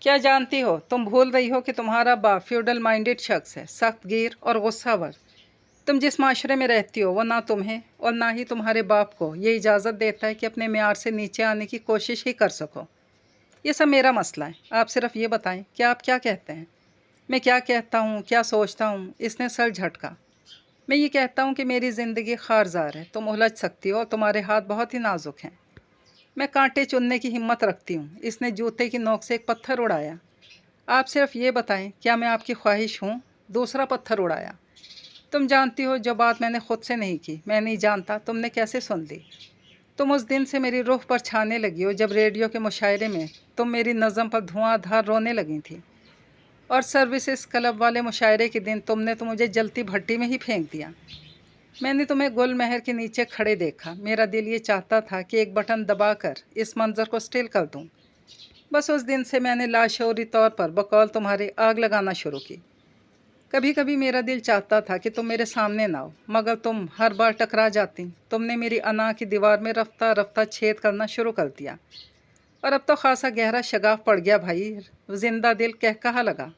क्या जानती हो, तुम भूल रही हो कि तुम्हारा बाप फ्यूडल माइंडेड शख्स है, सख्त गिर और गुस्सावर। तुम जिस माशरे में रहती हो वो ना तुम्हें और ना ही तुम्हारे बाप को ये इजाज़त देता है कि अपने मियार से नीचे आने की कोशिश ही कर सको। ये सब मेरा मसला है। आप सिर्फ ये बताएं कि आप क्या कहते हैं। मैं क्या कहता हूँ, क्या सोचता हूँ, इसने सर झटका। मैं ये कहता हूँ कि मेरी ज़िंदगी खारजार है, तुम उलझ सकती हो और तुम्हारे हाथ बहुत ही नाजुक हैं। मैं कांटे चुनने की हिम्मत रखती हूँ। इसने जूते की नोक से एक पत्थर उड़ाया। आप सिर्फ ये बताएं, क्या मैं आपकी ख्वाहिश हूँ? दूसरा पत्थर उड़ाया। तुम जानती हो जो बात मैंने खुद से नहीं की, मैं नहीं जानता तुमने कैसे सुन ली। तुम उस दिन से मेरी रूह पर छाने लगी हो जब रेडियो के मुशायरे में तुम मेरी नज़म पर धुआंधार रोने लगी थी, और सर्विसेज क्लब वाले मुशायरे के दिन तुमने तो मुझे जलती भट्टी में ही फेंक दिया। मैंने तुम्हें गुल महर के नीचे खड़े देखा। मेरा दिल ये चाहता था कि एक बटन दबाकर इस मंज़र को स्टिल कर दूं। बस उस दिन से मैंने लाशऊरी तौर पर बकौल तुम्हारे आग लगाना शुरू की। कभी कभी मेरा दिल चाहता था कि तुम मेरे सामने ना हो, मगर तुम हर बार टकरा जाती। तुमने मेरी अना की दीवार में रफ्ता रफ्ता छेद करना शुरू कर दिया, और अब तो खासा गहरा शगाफ पड़ गया भाई। जिंदा दिल कह कहा लगा।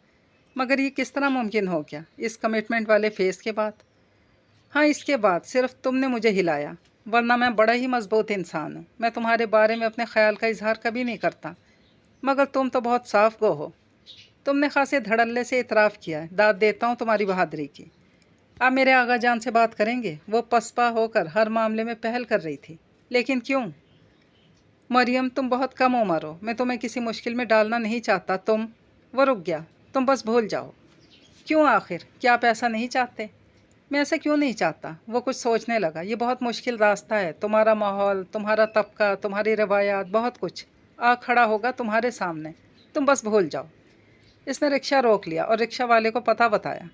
मगर ये किस तरह मुमकिन हो गया इस कमिटमेंट वाले फेस के बाद? हाँ, इसके बाद सिर्फ तुमने मुझे हिलाया, वरना मैं बड़ा ही मजबूत इंसान हूँ। मैं तुम्हारे बारे में अपने ख्याल का इजहार कभी नहीं करता, मगर तुम तो बहुत साफ गो हो। तुमने खासे धड़ल्ले से इतराफ़ किया है। दाद देता हूँ तुम्हारी बहादुरी की। आप मेरे आगा जान से बात करेंगे? वो पसपा होकर हर मामले में पहल कर रही थी। लेकिन क्यों? मरियम, तुम बहुत कम उम्र हो, मैं तुम्हें किसी मुश्किल में डालना नहीं चाहता। वो रुक गया। तुम बस भूल जाओ। क्यों आखिर? क्या आप ऐसा नहीं चाहते? मैं ऐसा क्यों नहीं चाहता? वो कुछ सोचने लगा। ये बहुत मुश्किल रास्ता है। तुम्हारा माहौल, तुम्हारा तबका, तुम्हारी रवायात, बहुत कुछ आ खड़ा होगा तुम्हारे सामने। तुम बस भूल जाओ। इसने रिक्शा रोक लिया और रिक्शा वाले को पता बताया।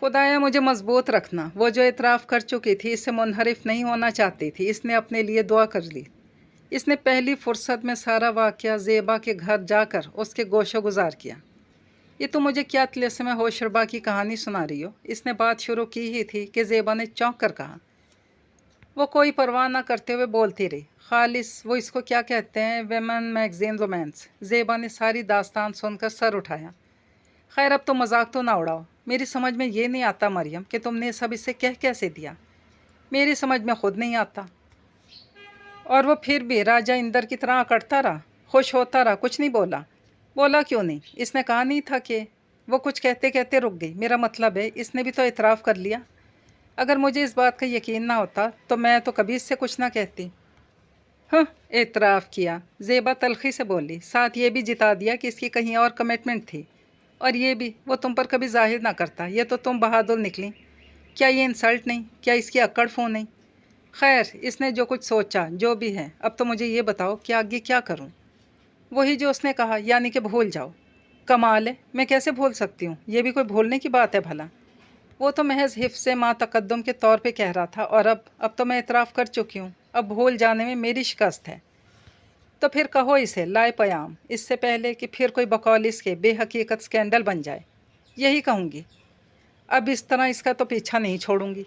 खुदाया मुझे मजबूत रखना। वो जो इतराफ़ कर चुकी थी, इससे मुनहरिफ नहीं होना चाहती थी। इसने अपने लिए दुआ कर ली। इसने पहली फुर्सत में सारा वाक़या ज़ेबा के घर जाकर उसके गोशो गुजार किया। ये तुम मुझे क्या तिलिस्म होशरबा की कहानी सुना रही हो? इसने बात शुरू की ही थी कि ज़ेबा ने चौंक कर कहा। वो कोई परवाह ना करते हुए बोलती रही। खालिस, वो इसको क्या कहते हैं, वेमन मैगज़ीन रोमांस। ज़ेबा ने सारी दास्तान सुनकर सर उठाया। खैर, अब तो मजाक तो ना उड़ाओ। मेरी समझ में ये नहीं आता मरियम कि तुमने सब इससे कह कैसे दिया। मेरी समझ में खुद नहीं आता। और वो फिर भी राजा इंदर की तरह अकड़ता रहा, खुश होता रहा, कुछ नहीं बोला। बोला क्यों नहीं? इसने कहा नहीं था कि? वो कुछ कहते कहते रुक गई। मेरा मतलब है, इसने भी तो इतराफ़ कर लिया। अगर मुझे इस बात का यकीन ना होता तो मैं तो कभी इससे कुछ ना कहती। हाँ, एतराफ़ किया, ज़ेबा तलखी से बोली। साथ ये भी जिता दिया कि इसकी कहीं और कमिटमेंट थी, और ये भी वो तुम पर कभी जाहिर ना करता। ये तो तुम बहादुर निकली। क्या ये इंसल्ट नहीं? क्या इसकी अक्कड़ फ़ोन नहीं? खैर, इसने जो कुछ सोचा, जो भी है, अब तो मुझे ये बताओ कि आगे क्या करूं? वही जो उसने कहा, यानी कि भूल जाओ। कमाल है, मैं कैसे भूल सकती हूँ? ये भी कोई भूलने की बात है भला? वो तो महज हिफ्ज़ मा तकद्दुम के तौर पे कह रहा था, और अब तो मैं इतराफ़ कर चुकी हूँ। अब भूल जाने में मेरी शिकस्त है। तो फिर कहो इसे लाए पयाम, इससे पहले कि फिर कोई बकौल इसके बेहकीकत स्कैंडल बन जाए। यही कहूँगी। अब इस तरह इसका तो पीछा नहीं छोड़ूंगी।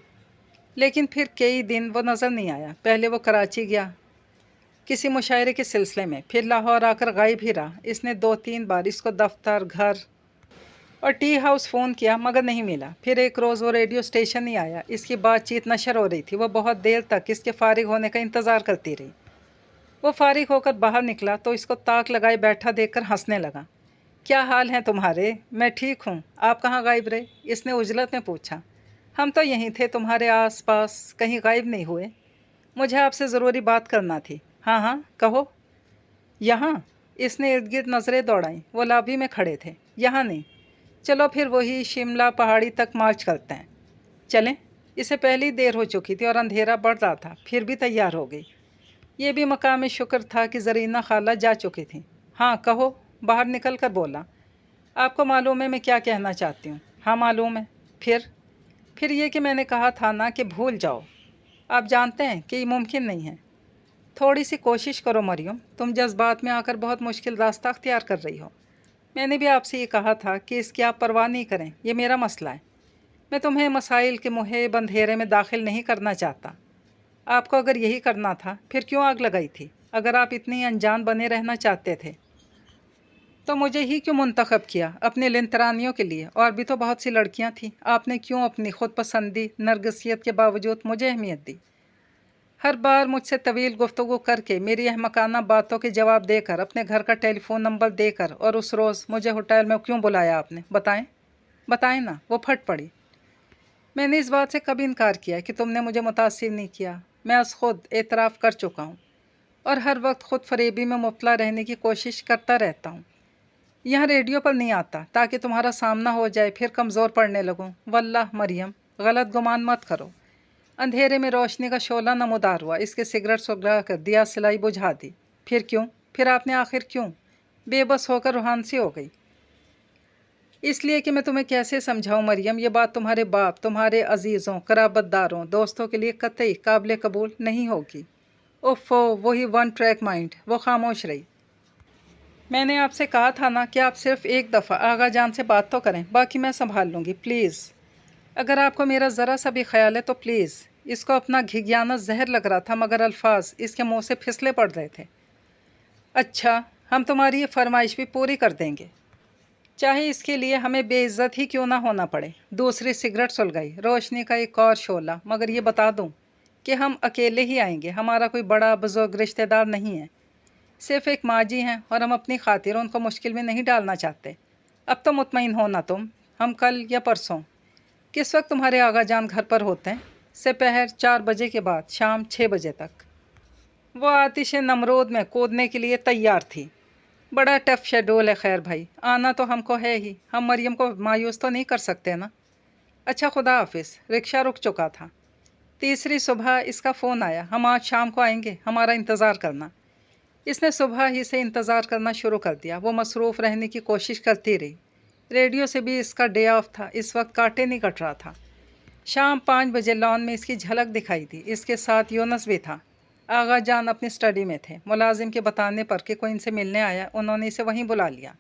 लेकिन फिर कई दिन वो नज़र नहीं आया। पहले वो कराची गया किसी मुशायरे के सिलसिले में, फिर लाहौर आकर गायब ही रहा। इसने 2-3 बार इसको दफ्तर, घर और टी हाउस फ़ोन किया, मगर नहीं मिला। फिर एक रोज़ वो रेडियो स्टेशन नहीं आया। इसकी बातचीत नशर हो रही थी। वो बहुत देर तक इसके फ़ारिग होने का इंतज़ार करती रही। वो फ़ारिग होकर बाहर निकला तो इसको ताक लगाए बैठा देखकर हंसने लगा। क्या हाल है तुम्हारे? मैं ठीक हूँ। आप कहाँ गायब रहे? इसने उजलत में पूछा। हम तो यहीं थे, तुम्हारे आस पास, कहीं गायब नहीं हुए। मुझे आपसे ज़रूरी बात करना थी। हाँ हाँ, कहो। यहाँ? इसने इर्द गिर्द नज़रें दौड़ाईं। वो लॉबी में खड़े थे। यहाँ नहीं। चलो फिर वही शिमला पहाड़ी तक मार्च करते हैं। चलें? इससे पहले ही देर हो चुकी थी और अंधेरा बढ़ रहा था, फिर भी तैयार हो गई। ये भी मकाम शुक्र था कि ज़रीना खाला जा चुकी थी। हाँ कहो, बाहर निकल कर बोला। आपको मालूम है मैं क्या कहना चाहती हूँ? हाँ मालूम है। फिर ये कि मैंने कहा था ना कि भूल जाओ। आप जानते हैं कि ये मुमकिन नहीं है। थोड़ी सी कोशिश करो मरियम। तुम जज्बात में आकर बहुत मुश्किल रास्ता अख्तियार कर रही हो। मैंने भी आपसे ये कहा था कि इसकी आप परवाह नहीं करें, ये मेरा मसला है। मैं तुम्हें मसाइल के मुहेब अंधेरे में दाखिल नहीं करना चाहता। आपको अगर यही करना था, फिर क्यों आग लगाई थी? अगर आप इतनी अनजान बने रहना चाहते थे तो मुझे ही क्यों मुंतखब किया अपनी लिंतरानियों के लिए? और भी तो बहुत सी लड़कियां थीं। आपने क्यों अपनी खुद पसंदी नरगिसियत के बावजूद मुझे अहमियत दी? हर बार मुझसे तवील गुफ्तगू करके, मेरी अहमकाना बातों के जवाब देकर, अपने घर का टेलीफोन नंबर देकर, और उस रोज़ मुझे होटल में क्यों बुलाया आपने? बताएं, बताएं ना। वो फट पड़ी। मैंने इस बात से कभी इनकार किया कि तुमने मुझे मुतासिर नहीं किया। मैं आज खुद एतराफ़ कर चुका हूँ और हर वक्त खुद फरेबी में मुब्तला रहने की कोशिश करता रहता हूँ। यहाँ रेडियो पर नहीं आता ताकि तुम्हारा सामना हो जाए, फिर कमज़ोर पड़ने लगूँ। वल्लाह मरियम, गलत गुमान मत करो। अंधेरे में रोशनी का शोला नमूदार हुआ। इसके सिगरेट सुलगा कर दिया सिलाई बुझा दी। फिर क्यों? फिर आपने आखिर क्यों? बेबस होकर रूहान सी हो गई। इसलिए कि मैं तुम्हें कैसे समझाऊं मरियम, ये बात तुम्हारे बाप, तुम्हारे अजीज़ों, कराबतदारों, दोस्तों के लिए कतई काबिल कबूल नहीं होगी। ओफो, वही वन ट्रैक माइंड। वो खामोश रही। मैंने आपसे कहा था ना कि आप सिर्फ एक दफ़ा आगा जान से बात तो करें, बाकी मैं संभाल लूँगी। प्लीज़, अगर आपको मेरा ज़रा सा भी ख्याल है तो प्लीज़। इसको अपना घिघियाना जहर लग रहा था, मगर अल्फाज इसके मुंह से फिसले पड़ रहे थे। अच्छा, हम तुम्हारी ये फरमाइश भी पूरी कर देंगे, चाहे इसके लिए हमें बेइज्जत ही क्यों ना होना पड़े। दूसरी सिगरेट सुलगाई। रोशनी का एक और शोला। मगर ये बता दूं कि हम अकेले ही आएंगे। हमारा कोई बड़ा बुजुर्ग रिश्तेदार नहीं है, सिर्फ एक माँ जी हैं, और हम अपनी खातिर उनको मुश्किल में नहीं डालना चाहते। अब तो मुतमईन हो ना तुम। हम कल या परसों, किस वक्त तुम्हारे आगा जान घर पर होते हैं? दोपहर 4 बजे के बाद शाम 6 बजे तक। वो आतिश नमरूद में कूदने के लिए तैयार थी। बड़ा टफ शेड्यूल है। खैर भाई, आना तो हमको है ही। हम मरियम को मायूस तो नहीं कर सकते ना। अच्छा, खुदा हाफिज़। रिक्शा रुक चुका था। तीसरी सुबह इसका फ़ोन आया, हम आज शाम को आएंगे, हमारा इंतज़ार करना। इसने सुबह ही से इंतज़ार करना शुरू कर दिया। वो मसरूफ़ रहने की कोशिश करती रही। रेडियो से भी इसका डे ऑफ था। इस वक्त कांटे नहीं कट रहा था। शाम 5 बजे लॉन में इसकी झलक दिखाई दी। इसके साथ यूनस भी था। आगा जान अपनी स्टडी में थे। मुलाजिम के बताने पर कि कोई इनसे मिलने आया, उन्होंने इसे वहीं बुला लिया।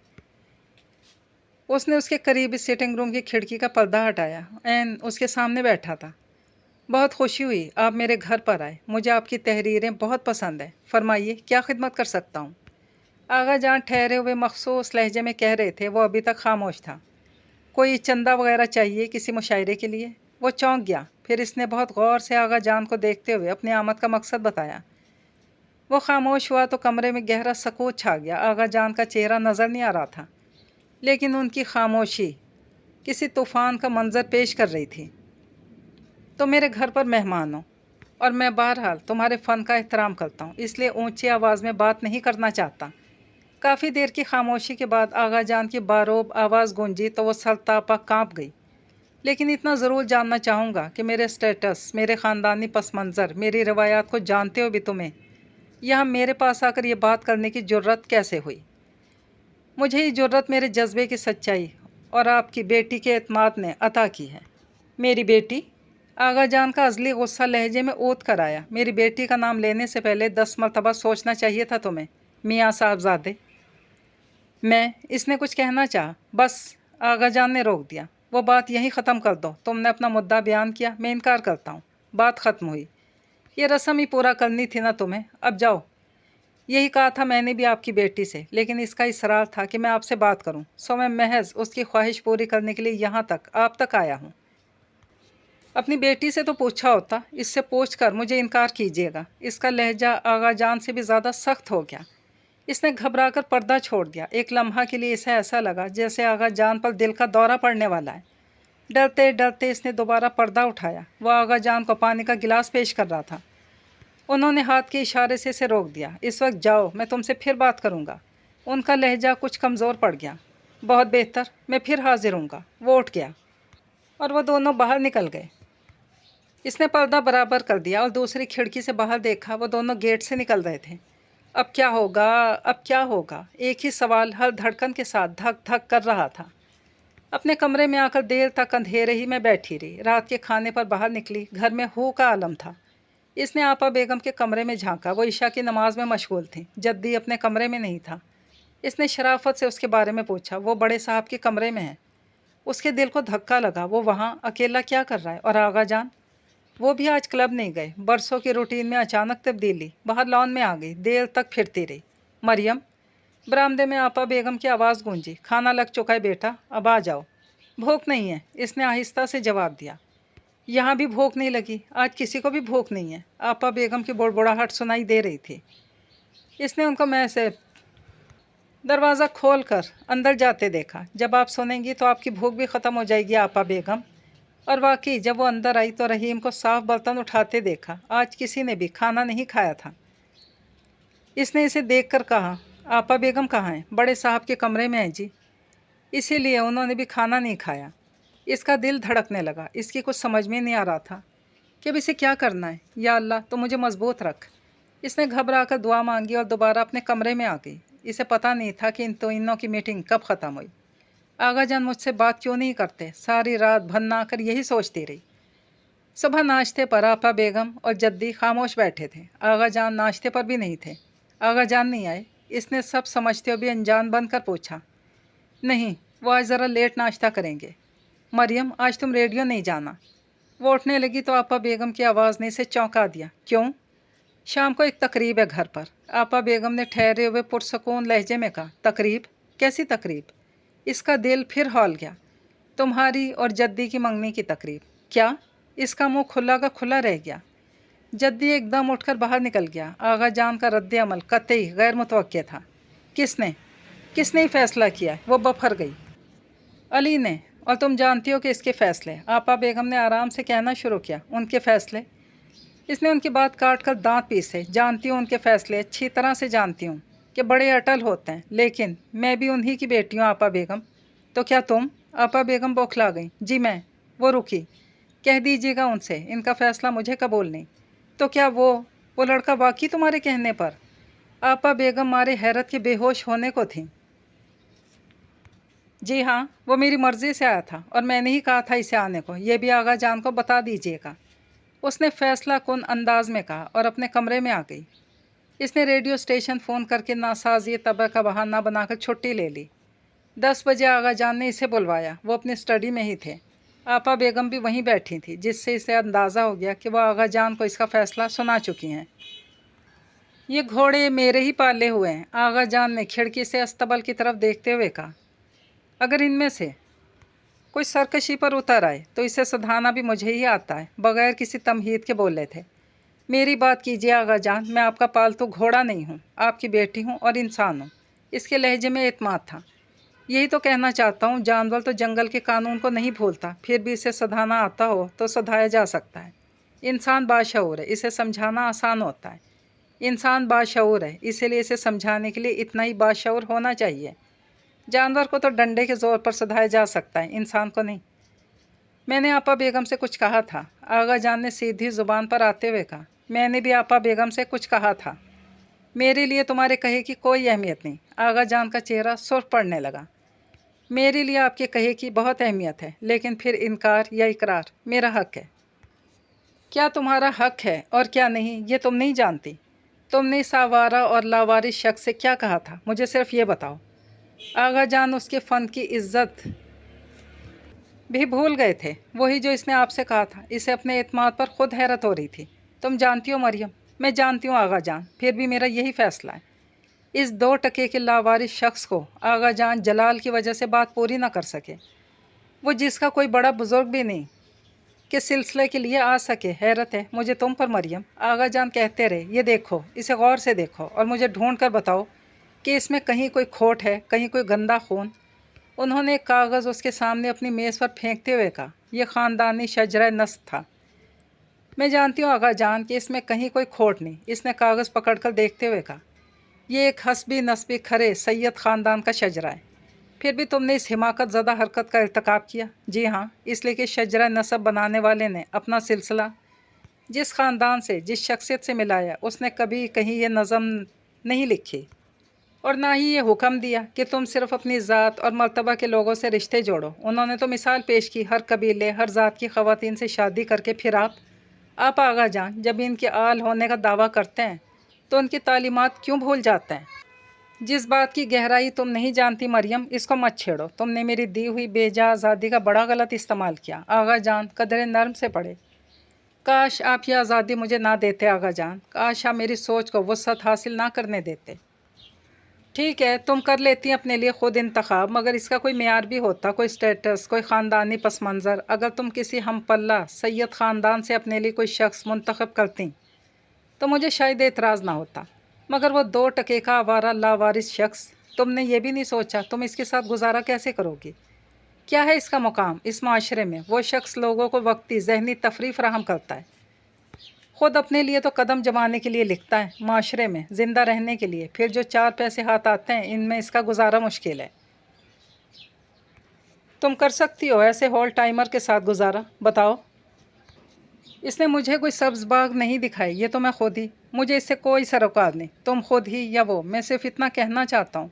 उसने उसके करीबी सिटिंग रूम की खिड़की का पर्दा हटाया। एन उसके सामने बैठा था। बहुत खुशी हुई आप मेरे घर पर आए। मुझे आपकी तहरीरें बहुत पसंद है। फरमाइए, क्या खिदमत कर सकता हूँ? आगा जान ठहरे हुए मखसूस लहजे में कह रहे थे। वो अभी तक खामोश था। कोई चंदा वगैरह चाहिए किसी मुशायरे के लिए? वो चौंक गया। फिर इसने बहुत गौर से आगा जान को देखते हुए अपनी आमद का मकसद बताया। वो खामोश हुआ तो कमरे में गहरा सकूत छा गया। आगा जान का चेहरा नज़र नहीं आ रहा था, लेकिन उनकी खामोशी किसी तूफ़ान का मंजर पेश कर रही थी। तो मेरे घर पर मेहमान हो, और मैं बहरहाल तुम्हारे फ़न का एहतराम करता हूँ, इसलिए ऊंची आवाज़ में बात नहीं करना चाहता। काफ़ी देर की खामोशी के बाद आगा जान की बारोब आवाज़ गूंजी तो वो सरतापा काँप गई। लेकिन इतना ज़रूर जानना चाहूँगा कि मेरे स्टेटस, मेरे ख़ानदानी पस मंज़र, मेरी रवायात को जानते हुए भी तुम्हें यहाँ मेरे पास आकर ये बात करने की जुर्रत कैसे हुई? मुझे ये जुर्रत मेरे जज्बे की सच्चाई और आपकी बेटी के एतमाद ने अता की है। मेरी बेटी? आगा जान का अज़ली गुस्सा लहजे में ऊत कर आया। मेरी बेटी का नाम लेने से पहले 10 मरतबा सोचना चाहिए था तुम्हें, मियाँ साहबजादे। इसने कुछ कहना चाहा, बस आगा जान ने रोक दिया। वो बात यहीं ख़त्म कर दो। तुमने अपना मुद्दा बयान किया, मैं इनकार करता हूँ। बात ख़त्म हुई। ये रस्म ही पूरा करनी थी ना तुम्हें। अब जाओ। यही कहा था मैंने भी आपकी बेटी से, लेकिन इसका इसरार था कि मैं आपसे बात करूं, सो मैं महज उसकी ख्वाहिश पूरी करने के लिए यहाँ तक, आप तक आया हूँ। अपनी बेटी से तो पूछा होता। इससे पूछकर मुझे इनकार कीजिएगा। इसका लहजा आगा जान से भी ज़्यादा सख्त हो गया। इसने घबराकर पर्दा छोड़ दिया। एक लम्हा के लिए इसे ऐसा लगा जैसे आगा जान पर दिल का दौरा पड़ने वाला है। डरते डरते इसने दोबारा पर्दा उठाया। वह आगा जान को पानी का गिलास पेश कर रहा था। उन्होंने हाथ के इशारे से इसे रोक दिया। इस वक्त जाओ, मैं तुमसे फिर बात करूँगा। उनका लहजा कुछ कमज़ोर पड़ गया। बहुत बेहतर, मैं फिर हाजिर हूँगा। वो उठ गया और वो दोनों बाहर निकल गए। इसने पर्दा बराबर कर दिया और दूसरी खिड़की से बाहर देखा। वो दोनों गेट से निकल रहे थे। अब क्या होगा, अब क्या होगा? एक ही सवाल हर धड़कन के साथ धक धक कर रहा था। अपने कमरे में आकर देर तक अंधेरे ही में बैठी रही। रात के खाने पर बाहर निकली। घर में हू का आलम था। इसने आपा बेगम के कमरे में झांका। वो ईशा की नमाज में मशगूल थी। जद्दी अपने कमरे में नहीं था। इसने शराफत से उसके बारे में पूछा। वो बड़े साहब के कमरे में है। उसके दिल को धक्का लगा। वो वहाँ अकेला क्या कर रहा है? और आगा जान? वो भी आज क्लब नहीं गए। बरसों की रूटीन में अचानक तब्दीली। बाहर लॉन में आ गई। देर तक फिरती रही। मरियम, बरामदे में आपा बेगम की आवाज़ गूंजी, खाना लग चुका है बेटा, अब आ जाओ। भूख नहीं है, इसने आहिस्ता से जवाब दिया। यहाँ भी भूख नहीं लगी, आज किसी को भी भूख नहीं है। आपा बेगम की बुड़बुड़ाहट सुनाई दे रही थी। इसने उनको मैं से दरवाज़ा खोल कर अंदर जाते देखा। जब आप सुनेंगी तो आपकी भूख भी ख़त्म हो जाएगी आपा बेगम। और वाकई जब वो अंदर आई तो रहीम को साफ बर्तन उठाते देखा। आज किसी ने भी खाना नहीं खाया था। इसने इसे देखकर कहा, आपा बेगम कहाँ हैं? बड़े साहब के कमरे में हैं जी। इसीलिए उन्होंने भी खाना नहीं खाया। इसका दिल धड़कने लगा। इसकी कुछ समझ में नहीं आ रहा था कि अब इसे क्या करना है। या अल्लाह, तो मुझे मजबूत रख। इसने घबरा कर दुआ मांगी और दोबारा अपने कमरे में आ गई। इसे पता नहीं था कि इन की मीटिंग कब ख़त्म हुई। आगा जान मुझसे बात क्यों नहीं करते? सारी रात भन्ना कर यही सोचती रही। सुबह नाश्ते पर आपा बेगम और जद्दी खामोश बैठे थे। आगा जान नाश्ते पर भी नहीं थे। आगा जान नहीं आए। इसने सब समझते हुए भी अनजान बनकर पूछा, नहीं, वो आज ज़रा लेट नाश्ता करेंगे। मरियम, आज तुम रेडियो नहीं जाना। वो उठने लगी तो आपा बेगम की आवाज़ ने इसे चौंका दिया। क्यों? शाम को एक तकरीब है घर पर। आपा बेगम ने ठहरे हुए पुरसकून लहजे में कहा। तकरीब? कैसी तकरीब? इसका दिल फिर हौल गया। तुम्हारी और जद्दी की मंगनी की तकरीब। क्या? इसका मुंह खुला का खुला रह गया। जद्दी एकदम उठकर बाहर निकल गया। आगा जान का रद्द अमल कतई गैर मुतवक्के था। किसने किसने ही फैसला किया? वो बफर गई। अली ने। और तुम जानती हो कि इसके फ़ैसले। आपा बेगम ने आराम से कहना शुरू किया। उनके फ़ैसले? इसने उनकी बात काट कर दांत पीसे। जानती हूँ उनके फ़ैसले, अच्छी तरह से जानती हूँ कि बड़े अटल होते हैं, लेकिन मैं भी उन्हीं की बेटी हूँ आपा बेगम। तो क्या तुम? आपा बेगम बौखला गई। जी मैं। वो रुकी। कह दीजिएगा उनसे इनका फ़ैसला मुझे कबूल नहीं। तो क्या वो लड़का वाकई तुम्हारे कहने पर? आपा बेगम मारे हैरत के बेहोश होने को थी। जी हाँ, वो मेरी मर्ज़ी से आया था और मैंने ही कहा था इसे आने को। ये भी आगा जान को बता दीजिएगा। उसने फैसला कुन अंदाज में कहा और अपने कमरे में आ गई। इसने रेडियो स्टेशन फ़ोन करके नासाज़ी तबह का बहाना बनाकर छुट्टी ले ली। 10 बजे आगा जान ने इसे बुलवाया। वो अपनी स्टडी में ही थे। आपा बेगम भी वहीं बैठी थी, जिससे इसे अंदाज़ा हो गया कि वह आगा जान को इसका फ़ैसला सुना चुकी हैं। ये घोड़े मेरे ही पाले हुए हैं, आगा जान ने खिड़की से अस्तबल की तरफ देखते हुए कहा। अगर इनमें से कोई सरकशी पर उतर आए तो इसे सधाना भी मुझे ही आता है। बगैर किसी तमहीद के बोले थे। मेरी बात कीजिए आगा जान, मैं आपका पालतू घोड़ा नहीं हूँ, आपकी बेटी हूँ और इंसान हूँ। इसके लहजे में एतमाद था। यही तो कहना चाहता हूँ, जानवर तो जंगल के कानून को नहीं भूलता। फिर भी इसे सधाना आता हो तो सधाया जा सकता है। इंसान बाशऊर है, इसे समझाना आसान होता है। इंसान बाशऊर है, इसीलिए इसे समझाने के लिए इतना ही बाशऊर होना चाहिए। जानवर को तो डंडे के ज़ोर पर सधाया जा सकता है, इंसान को नहीं। मैंने आपा बेगम से कुछ कहा था। आगा जान ने सीधी ज़ुबान पर आते हुए कहा। मैंने भी आपा बेगम से कुछ कहा था। मेरे लिए तुम्हारे कहे की कोई अहमियत नहीं। आगा जान का चेहरा सुर्ख पड़ने लगा। मेरे लिए आपके कहे की बहुत अहमियत है, लेकिन फिर इनकार या इकरार मेरा हक है। क्या तुम्हारा हक है और क्या नहीं, ये तुम नहीं जानती। तुमने इस आवारा और लावारिस शख्स से क्या कहा था, मुझे सिर्फ ये बताओ। आगा जान उसके फ़न की इज्जत भी भूल गए थे। वही जो इसने आपसे कहा था। इसे अपने एतमाद पर खुद हैरत हो रही थी। तुम जानती हो मरियम, मैं जानती हूँ आगा जान, फिर भी मेरा यही फ़ैसला है। इस 2 टके के लावारिस शख्स को आगा जान जलाल की वजह से बात पूरी ना कर सके। वो जिसका कोई बड़ा बुजुर्ग भी नहीं के सिलसिले के लिए आ सके। हैरत है मुझे तुम पर मरियम। आगा जान कहते रहे, ये देखो, इसे गौर से देखो और मुझे ढूंढ कर बताओ कि इसमें कहीं कोई खोट है, कहीं कोई गंदा खून। उन्होंने एक कागज़ उसके सामने अपनी मेज़ पर फेंकते हुए कहा। यह ख़ानदानी शजरा नस्ब था। मैं जानती हूँ आगा जान कि इसमें कहीं कोई खोट नहीं। इसने कागज़ पकड़कर देखते हुए कहा। यह एक हस्बी नस्बी खरे सैयद ख़ानदान का शजरा है। फिर भी तुमने इस हिमाकत ज़दा हरकत का इर्तिकाब किया। जी हाँ, इसलिए कि शजरा नसब बनाने वाले ने अपना सिलसिला जिस ख़ानदान से, जिस शख्सियत से मिलाया, उसने कभी कहीं ये नज़म नहीं लिखी और ना ही ये हुक्म दिया कि तुम सिर्फ़ अपनी ज़ात और मर्तबा के लोगों से रिश्ते जोड़ो। उन्होंने तो मिसाल पेश की, हर कबीले, हर ज़ात की ख़वातीन से शादी करके। फिर आप आगा जान जब इनके आल होने का दावा करते हैं तो उनकी तालीमात क्यों भूल जाते हैं? जिस बात की गहराई तुम नहीं जानती मरियम, इसको मत छेड़ो। तुमने मेरी दी हुई बेजा आज़ादी का बड़ा गलत इस्तेमाल किया। आगा जान कदरे नर्म से पड़े। काश आप ये आज़ादी मुझे ना देते आगा जान। काश आप मेरी सोच को वसअत हासिल ना करने देते। ٹھیک ہے، تم کر لیتی ہیں اپنے لیے خود انتخاب، مگر اس کا کوئی معیار بھی ہوتا، کوئی سٹیٹس، کوئی خاندانی پس منظر۔ اگر تم کسی ہم پلہ سید خاندان سے اپنے لیے کوئی شخص منتخب کرتی تو مجھے شاید اعتراض نہ ہوتا، مگر وہ 2 ٹکے کا آوارہ لاوارث شخص، تم نے یہ بھی نہیں سوچا تم اس کے ساتھ گزارا کیسے کرو گی؟ کیا ہے اس کا مقام اس معاشرے میں؟ وہ شخص لوگوں کو وقتی ذہنی تفریح فراہم کرتا ہے، خود اپنے لیے تو قدم جمانے کے لیے لکھتا ہے، معاشرے میں زندہ رہنے کے لیے پھر جو 4 پیسے ہاتھ آتے ہیں ان میں اس کا گزارا مشکل ہے۔ تم کر سکتی ہو ایسے ہول ٹائمر کے ساتھ گزارا؟ بتاؤ۔ اس نے مجھے کوئی سبز باغ نہیں دکھائی، یہ تو میں خود ہی، مجھے اس سے کوئی سروکار نہیں، تم خود ہی یا وہ، میں صرف اتنا کہنا چاہتا ہوں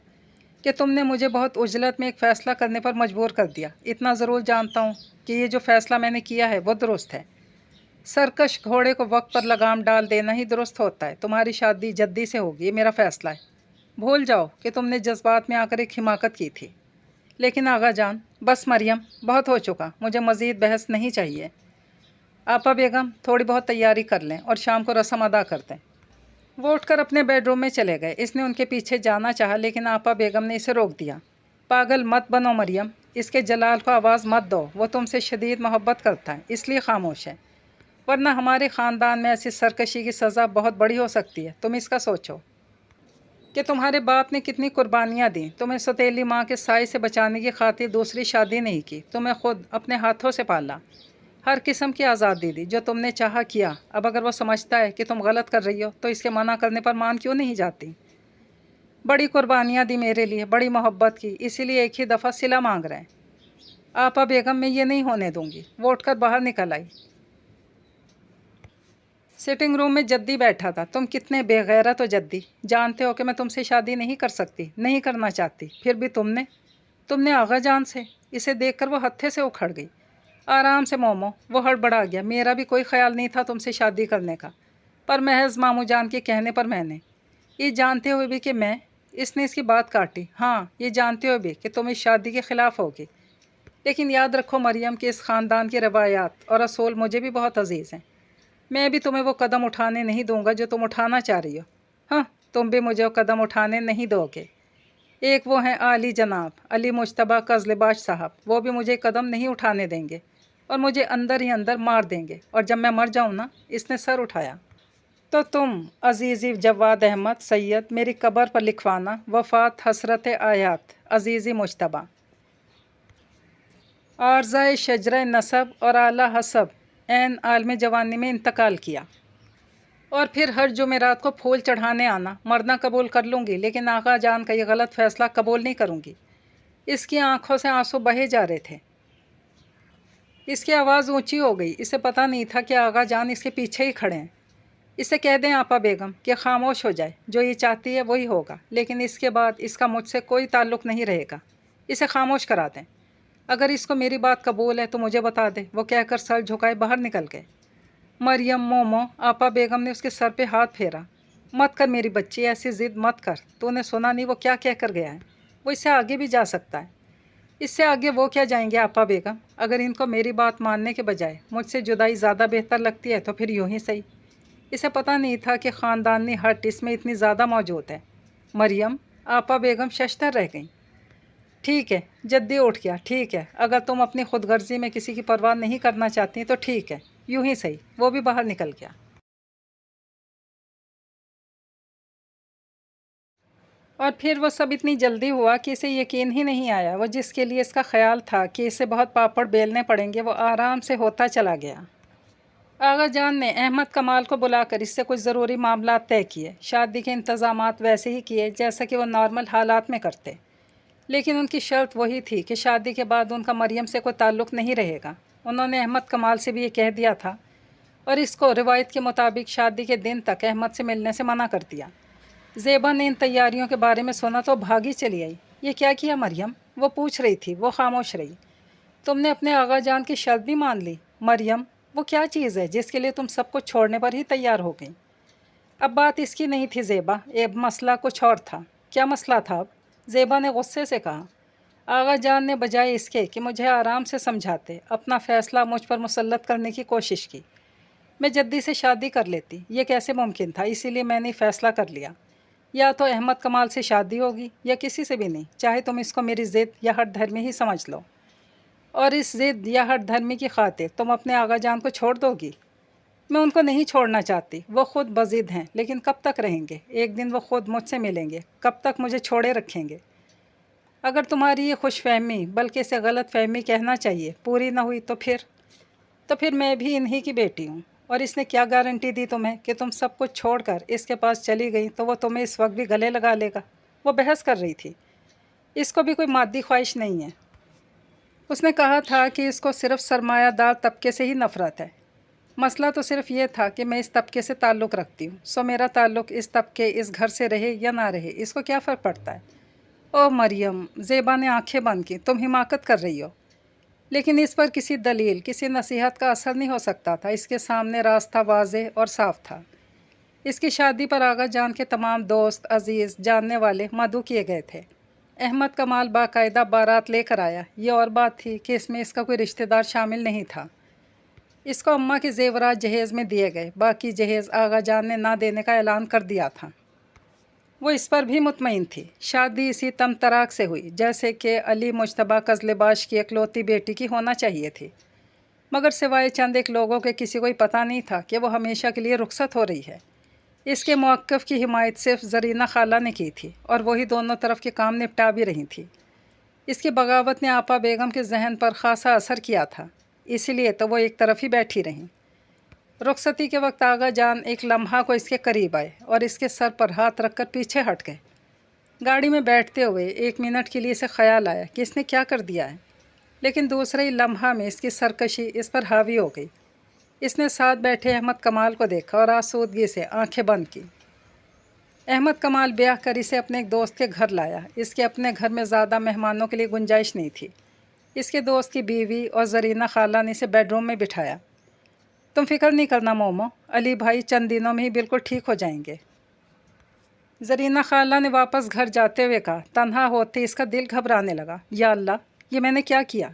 کہ تم نے مجھے بہت عجلت میں ایک فیصلہ کرنے پر مجبور کر دیا۔ اتنا ضرور جانتا ہوں کہ یہ جو فیصلہ میں نے کیا ہے وہ درست ہے۔ سرکش گھوڑے کو وقت پر لگام ڈال دینا ہی درست ہوتا ہے۔ تمہاری شادی جدی سے ہوگی، یہ میرا فیصلہ ہے۔ بھول جاؤ کہ تم نے جذبات میں آ کر ایک حماقت کی تھی۔ لیکن آغا جان، بس مریم، بہت ہو چکا، مجھے مزید بحث نہیں چاہیے۔ آپا بیگم تھوڑی بہت تیاری کر لیں اور شام کو رسم ادا کر دیں۔ وہ اٹھ کر اپنے بیڈ روم میں چلے گئے۔ اس نے ان کے پیچھے جانا چاہا لیکن آپا بیگم نے اسے روک دیا۔ پاگل مت بنو مریم، اس کے جلال کو آواز مت دو، وہ تم سے شدید محبت کرتا ہے اس لیے خاموش ہے، ورنہ ہمارے خاندان میں ایسی سرکشی کی سزا بہت بڑی ہو سکتی ہے۔ تم اس کا سوچو کہ تمہارے باپ نے کتنی قربانیاں دیں، تمہیں سوتیلی ماں کے سائے سے بچانے کی خاطر دوسری شادی نہیں کی، تمہیں خود اپنے ہاتھوں سے پالا، ہر قسم کی آزادی دی، جو تم نے چاہا کیا۔ اب اگر وہ سمجھتا ہے کہ تم غلط کر رہی ہو تو اس کے منع کرنے پر مان کیوں نہیں جاتی؟ بڑی قربانیاں دی میرے لیے، بڑی محبت کی، اسی لیے ایک ہی دفعہ صلہ مانگ رہے ہیں۔ آپا بیگم میں یہ نہیں ہونے دوں گی۔ وہ اٹھ کر باہر نکل آئی۔ سٹنگ روم میں جدی بیٹھا تھا۔ تم کتنے بے غیرت ہو جدی، جانتے ہو کہ میں تم سے شادی نہیں کر سکتی، نہیں کرنا چاہتی، پھر بھی تم نے آغا جان سے۔ اسے دیکھ کر وہ ہتھے سے اکھڑ گئی۔ آرام سے مومو، وہ ہڑبڑا گیا۔ میرا بھی کوئی خیال نہیں تھا تم سے شادی کرنے کا، پر محض ماموں جان کے کہنے پر میں نے، یہ جانتے ہوئے بھی کہ میں، اس نے اس کی بات کاٹی، ہاں یہ جانتے ہوئے بھی کہ تم اس شادی کے خلاف ہوگی۔ لیکن یاد رکھو مریم کہ اس خاندان کی روایات اور اصول مجھے بھی بہت عزیز ہیں۔ میں بھی تمہیں وہ قدم اٹھانے نہیں دوں گا جو تم اٹھانا چاہ رہی ہو۔ ہاں، تم بھی مجھے وہ قدم اٹھانے نہیں دو گے۔ ایک وہ ہیں عالی جناب علی مجتبیٰ قزلباش صاحب، وہ بھی مجھے قدم نہیں اٹھانے دیں گے اور مجھے اندر ہی اندر مار دیں گے، اور جب میں مر جاؤں نا، اس نے سر اٹھایا، تو تم عزیزی جواد احمد سید میری قبر پر لکھوانا، وفات حسرت آیات عزیزی مجتبیٰ، عارضۂ شجرۂ نسب اور اعلیٰ حسب عین عالم جوانی میں انتقال کیا، اور پھر ہر جمعرات کو پھول چڑھانے آنا۔ مرنا قبول کر لوں گی لیکن آغا جان کا یہ غلط فیصلہ قبول نہیں کروں گی۔ اس کی آنکھوں سے آنسو بہے جا رہے تھے۔ اس کی آواز اونچی ہو گئی۔ اسے پتہ نہیں تھا کہ آغا جان اس کے پیچھے ہی کھڑے ہیں۔ اسے کہہ دیں آپا بیگم کہ خاموش ہو جائے، جو یہ چاہتی ہے وہی ہوگا، لیکن اس کے بعد اس کا مجھ سے کوئی تعلق نہیں رہے گا۔ اسے خاموش کرا دیں۔ اگر اس کو میری بات قبول ہے تو مجھے بتا دے، وہ کہہ کر سر جھکائے باہر نکل گئے۔ مریم مومو، آپا بیگم نے اس کے سر پہ ہاتھ پھیرا۔ مت کر میری بچی، ایسی ضد مت کر، تو نے سنا نہیں وہ کیا کہہ کر گیا ہے؟ وہ اس سے آگے بھی جا سکتا ہے۔ اس سے آگے وہ کیا جائیں گے آپا بیگم؟ اگر ان کو میری بات ماننے کے بجائے مجھ سے جدائی زیادہ بہتر لگتی ہے تو پھر یوں ہی صحیح۔ اسے پتہ نہیں تھا کہ خاندانی ہٹ اس میں اتنی زیادہ موجود ہے۔ مریم، آپا بیگم ششدر رہ گئیں۔ ٹھیک ہے، جدی اٹھ گیا۔ ٹھیک ہے، اگر تم اپنی خود غرضی میں کسی کی پرواہ نہیں کرنا چاہتی تو ٹھیک ہے، یوں ہی صحیح۔ وہ بھی باہر نکل گیا۔ اور پھر وہ سب اتنی جلدی ہوا کہ اسے یقین ہی نہیں آیا۔ وہ جس کے لیے اس کا خیال تھا کہ اسے بہت پاپڑ بیلنے پڑیں گے، وہ آرام سے ہوتا چلا گیا۔ آغا جان نے احمد کمال کو بلا کر اس سے کچھ ضروری معاملات طے کیے، شادی کے انتظامات ویسے ہی کیے جیسا کہ وہ نارمل حالات میں کرتے، لیکن ان کی شرط وہی تھی کہ شادی کے بعد ان کا مریم سے کوئی تعلق نہیں رہے گا۔ انہوں نے احمد کمال سے بھی یہ کہہ دیا تھا، اور اس کو روایت کے مطابق شادی کے دن تک احمد سے ملنے سے منع کر دیا۔ زیبا نے ان تیاریوں کے بارے میں سنا تو بھاگی چلی آئی۔ یہ کیا کیا مریم؟ وہ پوچھ رہی تھی۔ وہ خاموش رہی۔ تم نے اپنے آغا جان کی شرط بھی مان لی؟ مریم، وہ کیا چیز ہے جس کے لیے تم سب کچھ چھوڑنے پر ہی تیار ہو گئی؟ اب بات اس کی نہیں تھی زیبا، اب مسئلہ کچھ اور تھا۔ کیا مسئلہ تھا اب؟ زیبا نے غصے سے کہا۔ آغا جان نے بجائے اس کے کہ مجھے آرام سے سمجھاتے، اپنا فیصلہ مجھ پر مسلط کرنے کی کوشش کی۔ میں جدی سے شادی کر لیتی، یہ کیسے ممکن تھا، اسی لیے میں نے فیصلہ کر لیا۔ या तो अहमद कमाल से शादी होगी या किसी से भी नहीं, चाहे तुम इसको मेरी ज़िद या हट धर्मी ही समझ लो। और इस ज़िद या हट धर्मी की खातिर तुम अपने आगा जान को छोड़ दोगी? मैं उनको नहीं छोड़ना चाहती, वो खुद बज़िद हैं, लेकिन कब तक रहेंगे? एक दिन वो खुद मुझसे मिलेंगे, कब तक मुझे छोड़े रखेंगे? अगर तुम्हारी ये खुशफहमी, बल्कि इसे गलत फहमी कहना चाहिए, पूरी ना हुई तो फिर मैं भी इन्हीं की बेटी हूँ। और इसने क्या गारंटी दी तुम्हें कि तुम सब कुछ छोड़कर इसके पास चली गई तो वो तुम्हें इस वक्त भी गले लगा लेगा? वो बहस कर रही थी। इसको भी कोई मादी ख्वाहिश नहीं है। उसने कहा था कि इसको सिर्फ सरमायादार तबके से ही नफ़रत है। मसला तो सिर्फ ये था कि मैं इस तबके से ताल्लुक़ रखती हूँ, सो मेरा ताल्लुक़ इस तबके, इस घर से रहे या ना रहे, इसको क्या फ़र्क पड़ता है? ओ मरियम, ज़ेबा ने आंखें बंद की, तुम हिमाकत कर रही हो। लेकिन इस पर किसी दलील, किसी नसीहत का असर नहीं हो सकता था। इसके सामने रास्ता वाज़ेह और साफ था। इसकी शादी पर आगा जान के तमाम दोस्त, अजीज़, जानने वाले मदऊ किए गए थे। अहमद कमाल बाकायदा बारात लेकर आया। ये और बात थी कि इसमें इसका कोई रिश्तेदार शामिल नहीं था। इसको अम्मा के जेवरात जहेज़ में दिए गए, बाकी जहेज़ आगा जान ने ना देने का ऐलान कर दिया था। वो इस पर भी मुतमईन थी। शादी इसी तमतराक से हुई जैसे कि अली मुश्तबा कज़लेबाश की इकलौती बेटी की होना चाहिए थी, मगर सिवाय चंद एक लोगों के किसी को ही पता नहीं था कि वो हमेशा के लिए रुखसत हो रही है। इसके मौक़िफ़ की हिमायत सिर्फ ज़रीना खाला ने की थी और वही दोनों तरफ के काम निपटा भी रही थी। इसकी बगावत ने आपा बेगम के जहन पर ख़ासा असर किया था, इसीलिए तो वो एक तरफ ही बैठी रहीं। रुखसती के वक्त आगा जान एक लम्हा को इसके करीब आए और इसके सर पर हाथ रखकर पीछे हट गए। गाड़ी में बैठते हुए एक मिनट के लिए इसे ख्याल आया कि इसने क्या कर दिया है, लेकिन दूसरे ही लम्हा में इसकी सरकशी इस पर हावी हो गई। इसने साथ बैठे अहमद कमाल को देखा और आसूदगी से आंखें बंद की। अहमद कमाल ब्याह कर इसे अपने एक दोस्त के घर लाया। इसके अपने घर में ज़्यादा मेहमानों के लिए गुंजाइश नहीं थी। इसके दोस्त की बीवी और ज़रीना खाला ने इसे बेडरूम में बिठाया। तुम फिक्र नहीं करना मोमो, अली भाई चंद दिनों में ही बिल्कुल ठीक हो जाएंगे। ज़रीना खाला ने वापस घर जाते हुए कहा। तन्हा होते इसका दिल घबराने लगा। या अल्लाह, ये मैंने क्या किया?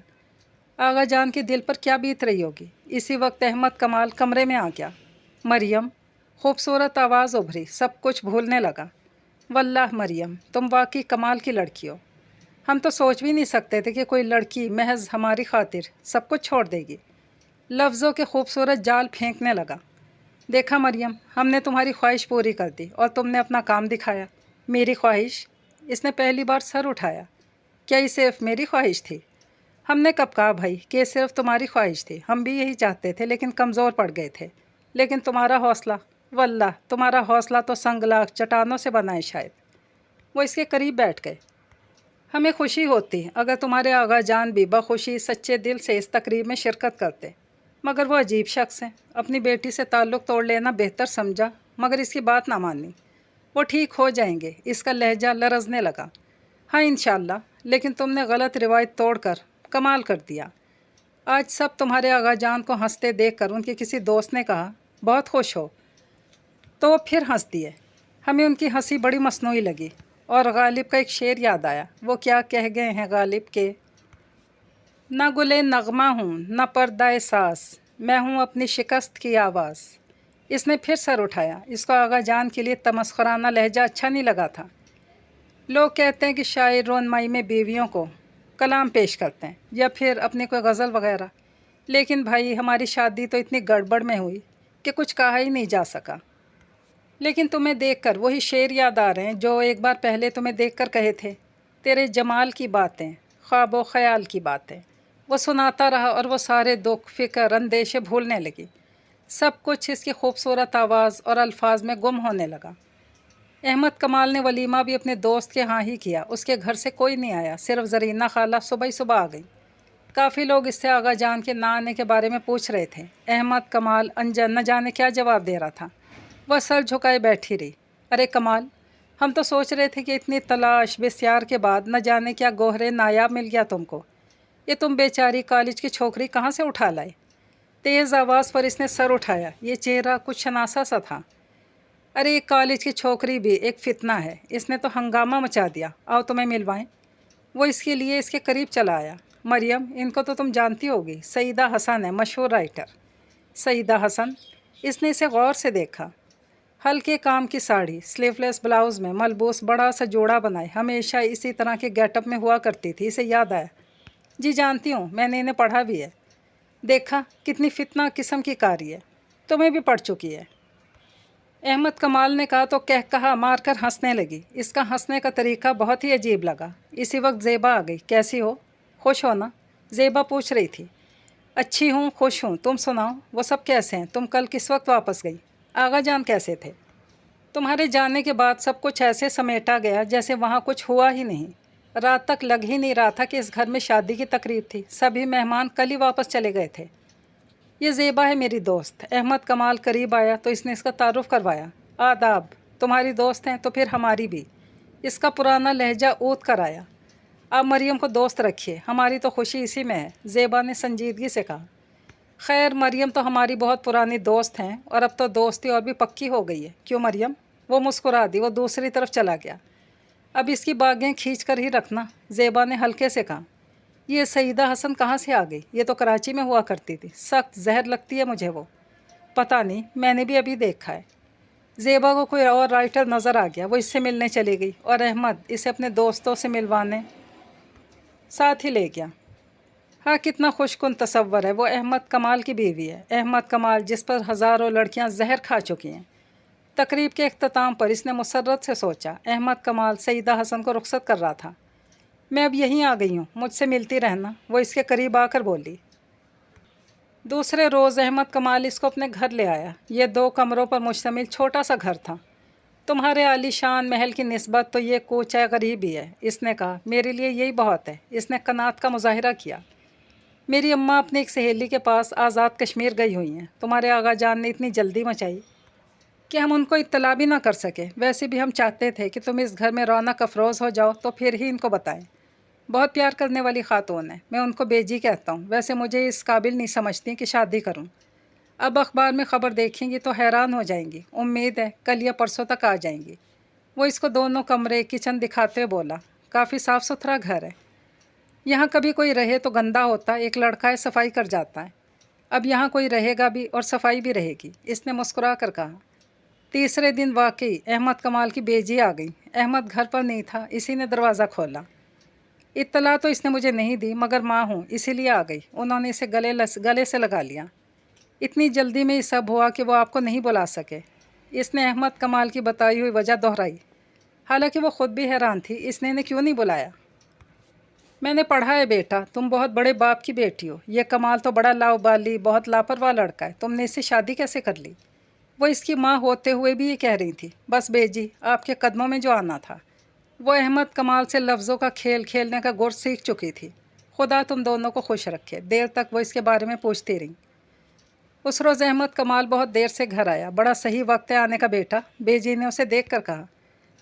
आगा जान के दिल पर क्या बीत रही होगी। इसी वक्त अहमद कमाल कमरे में आ गया। मरियम, खूबसूरत आवाज़ उभरी। सब कुछ भूलने लगा। वल्लाह मरियम, तुम वाकई कमाल की लड़की हो। हम तो सोच भी नहीं सकते थे कि कोई लड़की महज हमारी खातिर सब कुछ छोड़ देगी। लफ्ज़ों के खूबसूरत जाल फेंकने लगा। देखा मरियम, हमने तुम्हारी ख्वाहिश पूरी कर दी और तुमने अपना काम दिखाया। मेरी ख्वाहिश? इसने पहली बार सर उठाया। क्या ये सिर्फ मेरी ख्वाहिश थी? हमने कब कहा भाई कि ये सिर्फ तुम्हारी ख्वाहिश थी? हम भी यही चाहते थे, लेकिन कमज़ोर पड़ गए थे। लेकिन तुम्हारा हौसला, वल्लाह तुम्हारा हौसला तो संगलाख चट्टानों से बना है शायद। वो इसके करीब बैठ गए। हमें खुशी होती अगर तुम्हारे आगा जान भी बखुशी सच्चे दिल से इस तकरीब में शिरकत करते, मगर वो अजीब शख्स हैं। अपनी बेटी से ताल्लुक़ तोड़ लेना बेहतर समझा, मगर इसकी बात ना मानी। वो ठीक हो जाएंगे। इसका लहजा लरजने लगा। हाँ इंशाल्लाह, लेकिन तुमने गलत रिवायत तोड़कर कमाल कर दिया। आज सब तुम्हारे आगा जान को हंसते देखकर उनके किसी दोस्त ने कहा, बहुत खुश हो, तो वो फिर हंस दिए। हमें उनकी हंसी बड़ी मसनूई लगी और गालिब का एक शेर याद आया। वो क्या कह गए हैं गालिब के, न गुले नगमा हूँ न पर्दाए सास, मैं हूँ अपनी शिकस्त की आवाज़। इसने फिर सर उठाया। इसको आगा जान के लिए तमस्खुराना लहजा अच्छा नहीं लगा था। लोग कहते हैं कि शायर रोनमाई में बीवियों को कलाम पेश करते हैं या फिर अपनी कोई गज़ल वगैरह, लेकिन भाई हमारी शादी तो इतनी गड़बड़ में हुई कि कुछ कहा ही नहीं जा सका। लेकिन तुम्हें देखकर वही शेर याद आ रहे हैं जो एक बार पहले तुम्हें देखकर कहे थे, तेरे जमाल की बातें, ख्वाब व ख़याल की बातें। वो सुनाता रहा और वो सारे दुख, फ़िक्र, अंदेशे भूलने लगी। सब कुछ इसकी खूबसूरत आवाज़ और अल्फाज में गुम होने लगा। अहमद कमाल ने वलीमा भी अपने दोस्त के यहाँ ही किया। उसके घर से कोई नहीं आया, सिर्फ ज़रीना खाला सुबह ही सुबह आ गई। काफ़ी लोग इससे आगा जान के ना आने के बारे में पूछ रहे थे। अहमद कमाल अनजान न जाने क्या जवाब दे रहा था। वह सर झुकाए बैठी रही। अरे कमाल, हम तो सोच रहे थे कि इतनी तलाश बिस्यार के बाद न जाने क्या गोहरे नायाब मिल गया तुमको। ये तुम बेचारी कॉलेज की छोकरी कहाँ से उठा लाए? तेज़ आवाज़ पर इसने सर उठाया। ये चेहरा कुछ शनासा सा था। अरे एक कॉलेज की छोकरी भी एक फितना है। इसने तो हंगामा मचा दिया। आओ तुम्हें मिलवाएं। वो इसके लिए इसके करीब चला आया। मरियम, इनको तो तुम जानती होगी, सईदा हसन है, मशहूर राइटर। सईदा हसन? इसने इसे गौर से देखा। हल्के काम की साड़ी, स्लीवलेस ब्लाउज में मलबूस बड़ा सा जोड़ा बनाए, हमेशा इसी तरह के गेटअप में हुआ करती थी। इसे याद आया। जी जानती हूँ, मैंने इन्हें पढ़ा भी है। देखा कितनी फितना किस्म की कारी है। तुम्हें भी पढ़ चुकी है। अहमद कमाल ने कहा तो कहा मारकर हंसने लगी। इसका हंसने का तरीका बहुत ही अजीब लगा। इसी वक्त ज़ेबा आ गई। कैसी हो? खुश हो ना? ज़ेबा पूछ रही थी। अच्छी हूँ, खुश हूँ। तुम सुनाओ, वो सब कैसे हैं? तुम कल किस वक्त वापस गई? आगा जान कैसे थे? तुम्हारे जाने के बाद सब कुछ ऐसे समेटा गया जैसे वहाँ कुछ हुआ ही नहीं। रात तक लग ही नहीं रहा था कि इस घर में शादी की तकरीब थी। सभी मेहमान कल ही वापस चले गए थे। ये ज़ेबा है मेरी दोस्त। अहमद कमाल करीब आया तो इसने इसका तारुफ करवाया। आदाब। तुम्हारी दोस्त हैं तो फिर हमारी भी। इसका पुराना लहजा ऊद कर आया। आप मरियम को दोस्त रखिए, हमारी तो खुशी इसी में है, ज़ेबा ने संजीदगी से कहा। खैर, मरियम तो हमारी बहुत पुरानी दोस्त हैं और अब तो दोस्ती और भी पक्की हो गई है। क्यों मरियम? वो मुस्कुरा दी। वो दूसरी तरफ चला गया। अब इसकी बागें खींच कर ही रखना, ज़ेबा ने हल्के से कहा। ये सईदा हसन कहाँ से आ गई? ये तो कराची में हुआ करती थी। सख्त जहर लगती है मुझे वो। पता नहीं, मैंने भी अभी देखा है। ज़ेबा को कोई और राइटर नज़र आ गया। वो इससे मिलने चली गई और अहमद इसे अपने दोस्तों से मिलवाने साथ ही ले गया। हाँ, कितना खुशकुन तसव्वुर है। वो अहमद कमाल की बीवी है। अहमद कमाल जिस पर हज़ारों लड़कियां जहर खा चुकी हैं। तकरीब के अख्ताम पर इसने मुसर्रत से सोचा। अहमद कमाल सईदा हसन को रुखसत कर रहा था। मैं अब यहीं आ गई हूँ, मुझसे मिलती रहना, वो इसके करीब आकर बोली। दूसरे रोज़ अहमद कमाल इसको अपने घर ले आया। ये 2 कमरों पर मुश्तमिल छोटा सा घर था। तुम्हारे आलीशान महल की निस्बत तो ये कूचा गरीब ही है, इसने कहा। मेरे लिए यही बहुत है। इसने कनात का मुजाहिरा किया। मेरी अम्मा अपनी एक सहेली के पास आज़ाद कश्मीर गई हुई हैं। तुम्हारे आगा जान ने इतनी जल्दी मचाई कि हम उनको इत्तला भी ना कर सके। वैसे भी हम चाहते थे कि तुम इस घर में रौनक अफरोज़ हो जाओ तो फिर ही इनको बताएं। बहुत प्यार करने वाली खातून है। मैं उनको बेजी कहता हूँ। वैसे मुझे इस काबिल नहीं समझती कि शादी करूँ। अब अखबार में ख़बर देखेंगी तो हैरान हो जाएंगी। उम्मीद है कल या परसों तक आ जाएंगी। वो इसको दोनों कमरे किचन दिखाते हुए बोला। काफ़ी साफ़ सुथरा घर है। यहाँ कभी कोई रहे तो गंदा होता। एक लड़का है, सफाई कर जाता है। अब यहाँ कोई रहेगा भी और सफाई भी रहेगी, इसने मुस्कुरा कर कहा। तीसरे दिन वाकई अहमद कमाल की बेजी आ गई। अहमद घर पर नहीं था। इसी ने दरवाज़ा खोला। इत्तला तो इसने मुझे नहीं दी, मगर माँ हूँ इसीलिए आ गई। उन्होंने इसे गले से लगा लिया। इतनी जल्दी में ये सब हुआ कि वो आपको नहीं बुला सके। इसने अहमद कमाल की बताई हुई वजह दोहराई। हालांकि वो ख़ुद भी हैरान थी, इसने इन्हें क्यों नहीं बुलाया। मैंने पढ़ा है बेटा, तुम बहुत बड़े बाप की बेटी हो। ये कमाल तो बड़ा लाउबाली, बहुत लापरवाह लड़का है। तुमने इससे शादी कैसे कर ली? वो इसकी माँ होते हुए भी ये कह रही थी। बस बेजी, आपके कदमों में जो आना था। वो अहमद कमाल से लफ्ज़ों का खेल खेलने का गुर सीख चुकी थी। खुदा तुम दोनों को खुश रखे। देर तक वो इसके बारे में पूछती रही। उस रोज़ अहमद कमाल बहुत देर से घर आया। बड़ा सही वक्त है आने का बेटा, बेजी ने उसे देख कर कहा।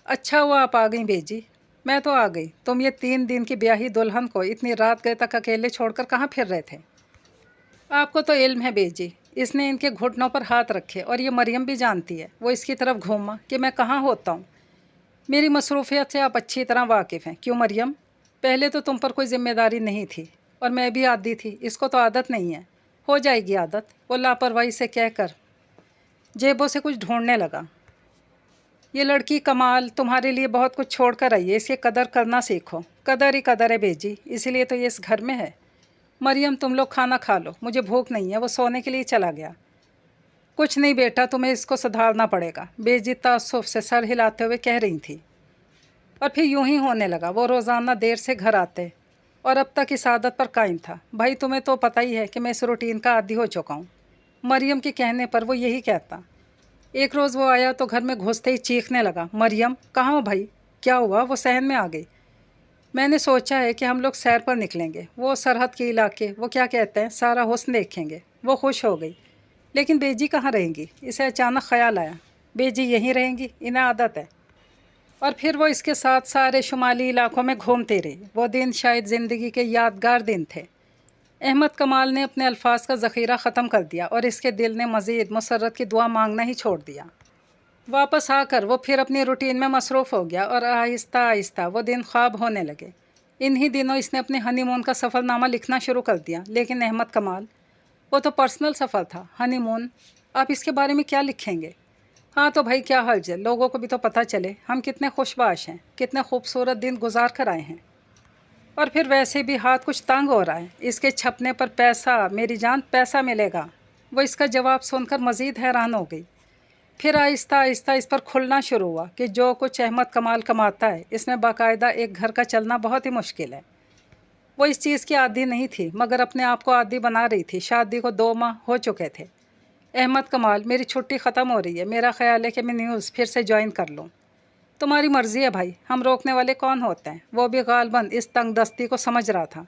अच्छा हुआ आप आ गई बेजी। मैं तो आ गई। तुम ये 3 दिन की ब्याही दुल्हन को इतनी रात गए तक अकेले छोड़कर कहाँ फिर रहे थे? आपको तो इल्म है बेजी। इसने इनके घुटनों पर हाथ रखे। और ये मरियम भी जानती है। वो इसकी तरफ घूमा कि मैं कहाँ होता हूँ। मेरी मसरूफियत से आप अच्छी तरह वाकिफ़ हैं। क्यों मरियम? पहले तो तुम पर कोई जिम्मेदारी नहीं थी और मैं भी आदी थी। इसको तो आदत नहीं है। हो जाएगी आदत। वो लापरवाही से कहकर जेबों से कुछ ढूंढने लगा। ये लड़की कमाल तुम्हारे लिए बहुत कुछ छोड़ कर आई है। इसकी कदर करना सीखो। कदर ही कदर है बेजी, इसीलिए तो ये इस घर में है। मरियम, तुम लोग खाना खा लो, मुझे भूख नहीं है। वो सोने के लिए चला गया। कुछ नहीं बेटा, तुम्हें इसको सुधारना पड़ेगा, बेजी तासुफ से सर हिलाते हुए कह रही थी। और फिर यूं ही होने लगा। वो रोज़ाना देर से घर आते और अब तक इस आदत पर कायम था। भाई, तुम्हें तो पता ही है कि मैं इस रूटीन का आदी हो चुका हूँ। मरियम के कहने पर वो यही कहता। एक रोज़ वो आया तो घर में घुसते ही चीखने लगा। मरियम, कहाँ हो भाई? क्या हुआ? वो सहन में आ गई। मैंने सोचा है कि हम लोग सैर पर निकलेंगे। वो सरहद के इलाके, वो क्या कहते हैं, सारा हुस्न देखेंगे। वो खुश हो गई। लेकिन बेजी कहाँ रहेंगी? इसे अचानक ख्याल आया। बेजी यहीं रहेंगी, इन्हें आदत है। और फिर वो इसके साथ सारे शुमाली इलाकों में घूमते रहे। वो दिन शायद ज़िंदगी के यादगार दिन थे। अहमद कमाल ने अपने अल्फाज का ज़ख़ीरा ख़त्म कर दिया और इसके दिल ने मज़ीद मुसर्रत की दुआ मांगना ही छोड़ दिया। वापस आकर वो फिर अपनी रूटीन में मसरूफ़ हो गया और आहिस्ता आहिस्ता वो दिन ख्वाब होने लगे। इन्हीं दिनों इसने अपने हनीमून का सफ़रनामा लिखना शुरू कर दिया। लेकिन अहमद कमाल, वो तो पर्सनल सफ़र था। हनीमून, आप इसके बारे में क्या लिखेंगे? हाँ तो भाई क्या हाल है, लोगों को भी तो पता चले हम कितने खुशबाश हैं, कितने खूबसूरत दिन गुजार कर आए हैं। और फिर वैसे भी हाथ कुछ तंग हो रहा है, इसके छपने पर पैसा मेरी जान पैसा मिलेगा। वो इसका जवाब सुनकर मज़ीद हैरान हो गई। फिर आहिस्ता आहिस्ता इस पर खुलना शुरू हुआ कि जो कुछ अहमद कमाल कमाता है इसमें बाकायदा एक घर का चलना बहुत ही मुश्किल है। वो इस चीज़ की आदी नहीं थी, मगर अपने आप को आदी बना रही थी। शादी को 2 माह हो चुके थे। अहमद कमाल, मेरी छुट्टी ख़त्म हो रही है, मेरा ख्याल है कि मैं न्यूज़ फिर से ज्वाइन कर लूँ। तुम्हारी मर्ज़ी है भाई, हम रोकने वाले कौन होते हैं। वो भी गालबन इस तंगदस्ती को समझ रहा था।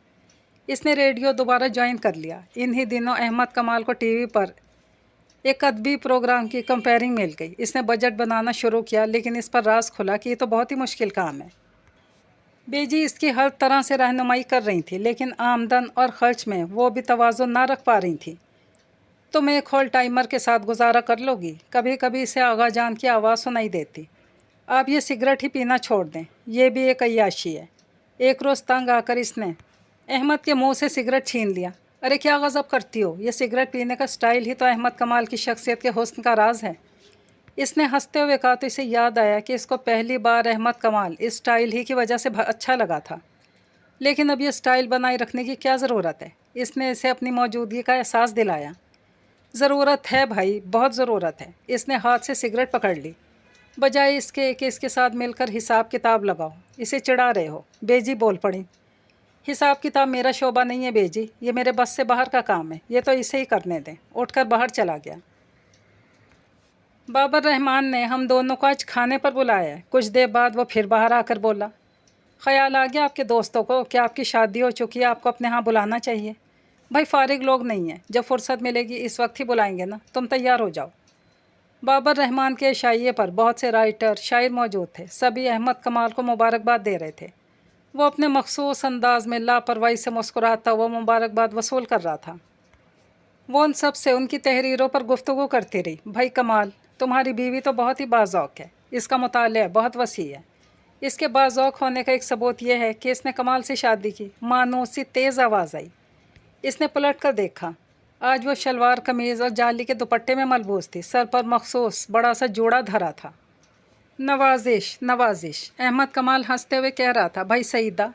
इसने रेडियो दोबारा ज्वाइन कर लिया। इन्हीं दिनों अहमद कमाल को टीवी पर एक अदबी प्रोग्राम की कंपेयरिंग मिल गई। इसने बजट बनाना शुरू किया, लेकिन इस पर राज खुला कि ये तो बहुत ही मुश्किल काम है। बेजी इसकी हर तरह से रहनुमाई कर रही थी, लेकिन आमदन और ख़र्च में वो भी तवाज़ुन ना रख पा रही थी। तुम एक होल टाइमर के साथ गुजारा कर लोगी। कभी कभी इसे आगा जान की आवाज़ सुनाई देती। आप ये सिगरेट ही पीना छोड़ दें, ये भी एक अय्याशी है। एक रोज़ तंग आकर इसने अहमद के मुंह से सिगरेट छीन लिया। अरे क्या गज़ब करती हो, ये सिगरेट पीने का स्टाइल ही तो अहमद कमाल की शख्सियत के हुस्न का राज है। इसने हंसते हुए कहा तो इसे याद आया कि इसको पहली बार अहमद कमाल इस स्टाइल ही की वजह से अच्छा लगा था। लेकिन अब ये स्टाइल बनाए रखने की क्या ज़रूरत है। इसने इसे अपनी मौजूदगी का एहसास दिलाया। ज़रूरत है भाई, बहुत ज़रूरत है। इसने हाथ से सिगरेट पकड़ ली। बजाय इसके कि इसके साथ मिलकर हिसाब किताब लगाओ, इसे चिढ़ा रहे हो। बेजी बोल पड़ी। हिसाब किताब मेरा शोबा नहीं है बेजी, ये मेरे बस से बाहर का काम है, ये तो इसे ही करने दें। उठकर बाहर चला गया। बाबर रहमान ने हम दोनों को आज खाने पर बुलाया है। कुछ देर बाद वो फिर बाहर आकर बोला, ख्याल आ गया आपके दोस्तों को कि आपकी शादी हो चुकी है, आपको अपने यहाँ बुलाना चाहिए। भाई फारिग लोग नहीं हैं, जब फुर्सत मिलेगी इस वक्त ही बुलाएंगे ना, तुम तैयार हो जाओ। बाबर रहमान के शाइये पर बहुत से राइटर शायर मौजूद थे। सभी अहमद कमाल को मुबारकबाद दे रहे थे। वो अपने मखसूस अंदाज में लापरवाही से मुस्कुराता वो मुबारकबाद वसूल कर रहा था। वो उन सब से उनकी तहरीरों पर गुफ्तगू करती रही। भाई कमाल, तुम्हारी बीवी तो बहुत ही बाज़ौक़ है, इसका मुतालिया बहुत वसी है। इसके बाज़ौक़ होने का एक सबूत यह है कि इसने कमाल से शादी की। मानूस सी तेज़ आवाज़ आई। इसने पलट कर देखा। आज वो शलवार कमीज़ और जाली के दुपट्टे में मलबूस थी। सर पर मखसूस बड़ा सा जोड़ा धरा था। नवाजिश नवाजिश, अहमद कमाल हंसते हुए कह रहा था। भाई सईदा,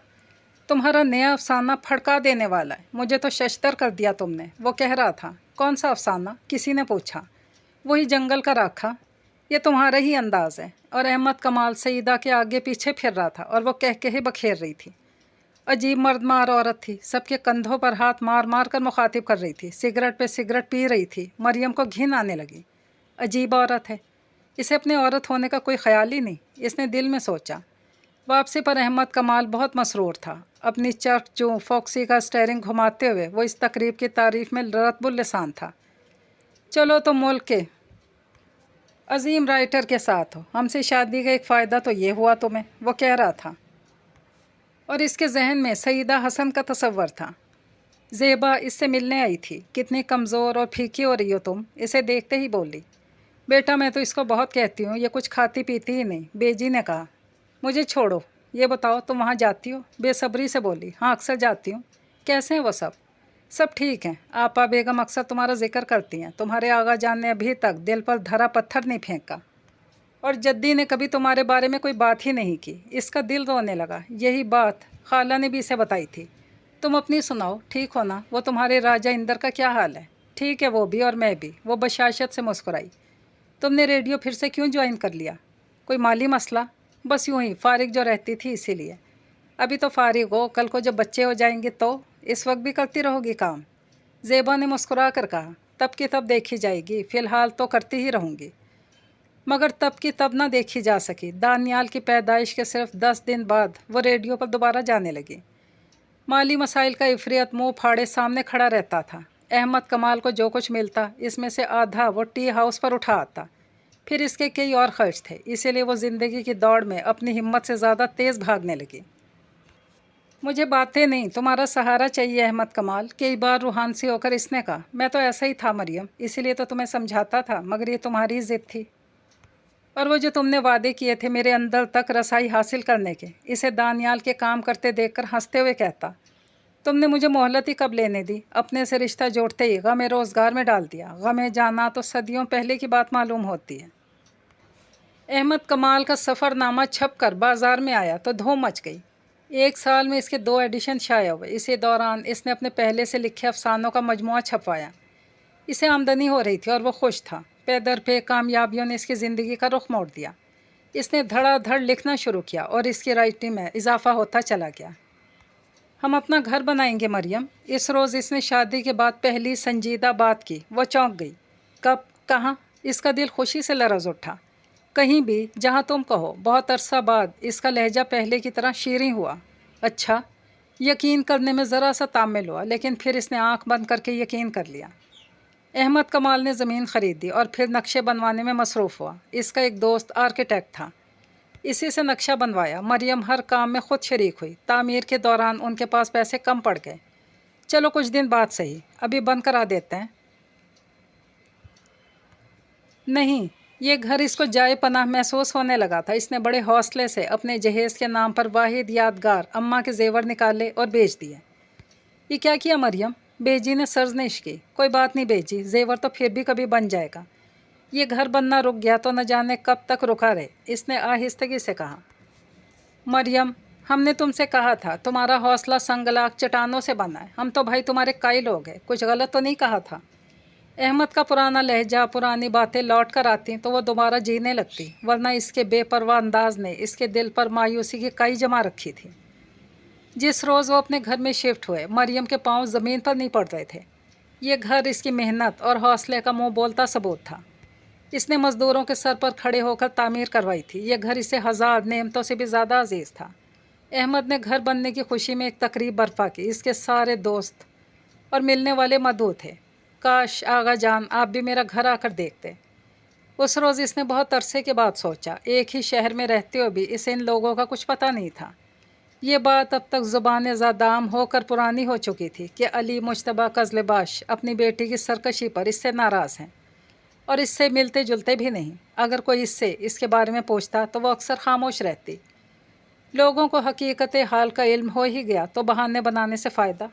तुम्हारा नया अफसाना फड़का देने वाला है। मुझे तो शशतर कर दिया तुमने। वो कह रहा था। कौन सा अफसाना, किसी ने पूछा। वही जंगल का राखा। ये तुम्हारा ही अंदाज़ है। और अहमद कमाल सईदा के आगे पीछे फिर रहा था और वो कह के ही बखेर रही थी। अजीब मर्दमार औरत थी, सबके कंधों पर हाथ मार मार कर मुखातिब कर रही थी। सिगरेट पे सिगरेट पी रही थी। मरियम को घिन आने लगी। अजीब औरत है, इसे अपने औरत होने का कोई ख्याल ही नहीं, इसने दिल में सोचा। वापसी पर अहमद कमाल बहुत मसरूर था। अपनी चकचू फॉक्सी का स्टेयरिंग घुमाते हुए वो इस तकरीब की तारीफ में रतबुल लिसान था। चलो तो मुल्क के अजीम राइटर के साथ हो, हमसे शादी का एक फ़ायदा तो ये हुआ तुम्हें, वो कह रहा था। और इसके जहन में सईदा हसन का तस्वर था। ज़ेबा इससे मिलने आई थी। कितनी कमज़ोर और फीकी हो रही हो तुम, इसे देखते ही बोली। बेटा मैं तो इसको बहुत कहती हूँ, ये कुछ खाती पीती ही नहीं, बेजी ने कहा। मुझे छोड़ो, ये बताओ तुम वहाँ जाती हो, बेसब्री से बोली। हाँ अक्सर जाती हूँ। कैसे हैं वो सब? सब ठीक हैं। आपा बेगम अक्सर तुम्हारा जिक्र करती हैं। तुम्हारे आगा जान ने अभी तक दिल पर धरा पत्थर नहीं फेंका। और जद्दी ने कभी तुम्हारे बारे में कोई बात ही नहीं की। इसका दिल रोने लगा। यही बात खाला ने भी इसे बताई थी। तुम अपनी सुनाओ, ठीक हो ना? वो तुम्हारे राजा इंदर का क्या हाल है? ठीक है वो भी और मैं भी, वो बशाशत से मुस्कुराई। तुमने रेडियो फिर से क्यों ज्वाइन कर लिया? कोई माली मसला? बस यूँ ही, फारिग जो रहती थी इसीलिए। अभी तो फारिग हो, कल को जब बच्चे हो जाएंगे तो? इस वक्त भी करती रहोगी काम? ज़ेबा ने मुस्कुरा कर कहा। तब की तब देखी जाएगी, फ़िलहाल तो करती ही रहूँगी। मगर तब की तब ना देखी जा सकी। दानियाल की पैदाइश के सिर्फ 10 दिन बाद वो रेडियो पर दोबारा जाने लगी। माली मसाइल का इफरियत मुंह फाड़े सामने खड़ा रहता था। अहमद कमाल को जो कुछ मिलता इसमें से आधा वो टी हाउस पर उठा आता। फिर इसके कई और खर्च थे, इसीलिए वो ज़िंदगी की दौड़ में अपनी हिम्मत से ज़्यादा तेज़ भागने लगी। मुझे बातें नहीं, तुम्हारा सहारा चाहिए अहमद कमाल। कई बार रूहान सी होकर इसने कहा। मैं तो ऐसा ही था मरियम, इसीलिए तो तुम्हें समझाता था, मगर ये तुम्हारी ज़िद थी। और वो जो तुमने वादे किए थे मेरे अंदर तक रसाई हासिल करने के, इसे दानियाल के काम करते देखकर हंसते हुए कहता। तुमने मुझे मोहलत ही कब लेने दी? अपने से रिश्ता जोड़ते ही गम रोज़गार में डाल दिया। गम जाना तो सदियों पहले की बात मालूम होती है। अहमद कमाल का सफ़रनामा छप कर बाज़ार में आया तो धूम मच गई। 1 साल में इसके 2 एडिशन शाया हुए। इसी दौरान इसने अपने पहले से लिखे अफसानों का मजमुआ छपवाया। इसे आमदनी हो रही थी और वो खुश था। पे दर पे कामयाबियों ने इसकी ज़िंदगी का रुख मोड़ दिया। इसने धड़ाधड़ लिखना शुरू किया और इसकी राइटिंग में इजाफा होता चला गया। हम अपना घर बनाएंगे मरियम। इस रोज़ इसने शादी के बाद पहली संजीदा बात की। वो चौंक गई। कब, कहाँ? इसका दिल खुशी से लरज़ उठा। कहीं भी, जहाँ तुम कहो। बहुत अरसा बाद इसका लहजा पहले की तरह शीरीं हुआ। अच्छा। यकीन करने में ज़रा सा तामिल हुआ, लेकिन फिर इसने आंख बंद करके यकीन कर लिया। अहमद कमाल ने ज़मीन ख़रीदी और फिर नक्शे बनवाने में मसरूफ़ हुआ। इसका एक दोस्त आर्किटेक्ट था, इसी से नक्शा बनवाया। मरियम हर काम में ख़ुद शरीक हुई। तामीर के दौरान उनके पास पैसे कम पड़ गए। चलो कुछ दिन बाद सही, अभी बंद करा देते हैं। नहीं, ये घर इसको जाए पनाह महसूस होने लगा था। इसने बड़े हौसले से अपने जहेज़ के नाम पर वाहिद यादगार अम्मा के जेवर निकाले और बेच दिए। ये क्या किया मरियम? बेजी ने सर्जनिश की। कोई बात नहीं बेजी, जेवर तो फिर भी कभी बन जाएगा। ये घर बनना रुक गया तो न जाने कब तक रुका रहे, इसने आहिस्तगी से कहा। मरियम, हमने तुमसे कहा था तुम्हारा हौसला संगलाक चट्टानों से बना है। हम तो भाई तुम्हारे कई लोग हैं, कुछ गलत तो नहीं कहा था? अहमद का पुराना लहजा, पुरानी बातें लौट कर आती तो वो दोबारा जीने लगती, वरना इसके बेपरवाह अंदाज ने इसके दिल पर मायूसी की कई जमा रखी थी। जिस रोज़ वो अपने घर में शिफ्ट हुए, मरियम के पाँव ज़मीन पर नहीं पड़ रहे थे। ये घर इसकी मेहनत और हौसले का मुँह बोलता सबूत था। इसने मज़दूरों के सर पर खड़े होकर तामीर करवाई थी। ये घर इसे 1000 नेमतों से भी ज़्यादा अजीज़ था। अहमद ने घर बनने की खुशी में एक तकरीब बर्पा की। इसके सारे दोस्त और मिलने वाले मदऊ थे। काश आगा जान आप भी मेरा घर आकर देखते। उस रोज़ इसने बहुत अरसे के बाद सोचा। एक ही शहर में रहते हुए भी इसे इन लोगों का कुछ पता नहीं था। ये बात अब तक ज़ुबान ज़ादाम होकर पुरानी हो चुकी थी कि अली मुश्तबा कज़लेबाश अपनी बेटी की सरकशी पर इससे नाराज़ हैं और इससे मिलते जुलते भी नहीं। अगर कोई इससे इसके बारे में पूछता तो वो अक्सर खामोश रहती। लोगों को हकीकत हाल का इल्म हो ही गया तो बहाने बनाने से फ़ायदा।